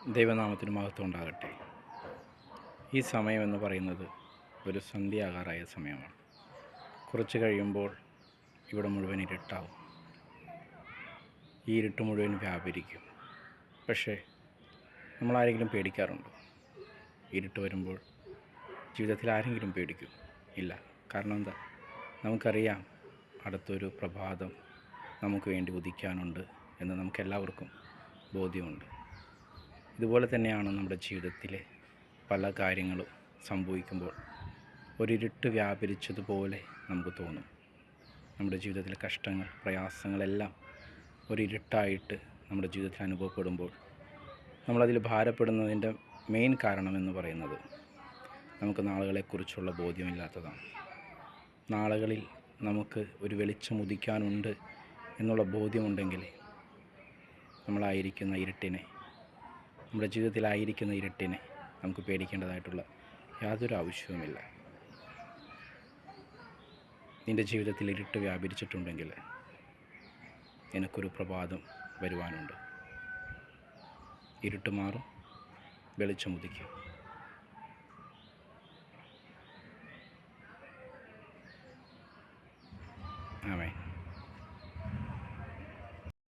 ദൈവനാമത്തിന് മഹത്വം ഉണ്ടാകട്ടെ. ഈ സമയമെന്ന് പറയുന്നത് ഒരു സന്ധ്യയാകാറായ സമയമാണ്. കുറച്ച് കഴിയുമ്പോൾ ഇവിടെ മുഴുവൻ ഇരുട്ടാവും. ഈ ഇരുട്ട് മുഴുവൻ വ്യാപരിക്കും. പക്ഷേ നമ്മളാരെങ്കിലും പേടിക്കാറുണ്ടോ? ഇരുട്ട് വരുമ്പോൾ ജീവിതത്തിൽ ആരെങ്കിലും പേടിക്കും? ഇല്ല. കാരണം എന്താ? നമുക്കറിയാം അടുത്തൊരു പ്രഭാതം നമുക്ക് വേണ്ടി ഉദിക്കാനുണ്ട് എന്ന് നമുക്കെല്ലാവർക്കും ബോധ്യമുണ്ട്. ഇതുപോലെ തന്നെയാണ് നമ്മുടെ ജീവിതത്തിലെ പല കാര്യങ്ങളും സംഭവിക്കുമ്പോൾ ഒരിരുട്ട് വ്യാപരിച്ചതുപോലെ നമുക്ക് തോന്നും. നമ്മുടെ ജീവിതത്തിലെ കഷ്ടങ്ങൾ, പ്രയാസങ്ങളെല്ലാം ഒരിരുട്ടായിട്ട് നമ്മുടെ ജീവിതത്തിൽ അനുഭവപ്പെടുമ്പോൾ നമ്മളതിൽ ഭാരപ്പെടുന്നതിൻ്റെ മെയിൻ കാരണമെന്ന് പറയുന്നത് നമുക്ക് നാളുകളെക്കുറിച്ചുള്ള ബോധ്യമില്ലാത്തതാണ്. നാളുകളിൽ നമുക്ക് ഒരു വെളിച്ചം ഉദിക്കാനുണ്ട് എന്നുള്ള ബോധ്യമുണ്ടെങ്കിൽ നമ്മളായിരിക്കുന്ന ഇരുട്ടിനെ, നമ്മുടെ ജീവിതത്തിലായിരിക്കുന്ന ഇരുട്ടിനെ നമുക്ക് പേടിക്കേണ്ടതായിട്ടുള്ള യാതൊരു ആവശ്യവുമില്ല. നിൻ്റെ ജീവിതത്തിൽ ഇരുട്ട് വ്യാപരിച്ചിട്ടുണ്ടെങ്കിൽ നിനക്കൊരു പ്രഭാതം വരുവാനുണ്ട്. ഇരുട്ട് മാറും, വെളിച്ചം ഉദിക്കും. ആമേൻ.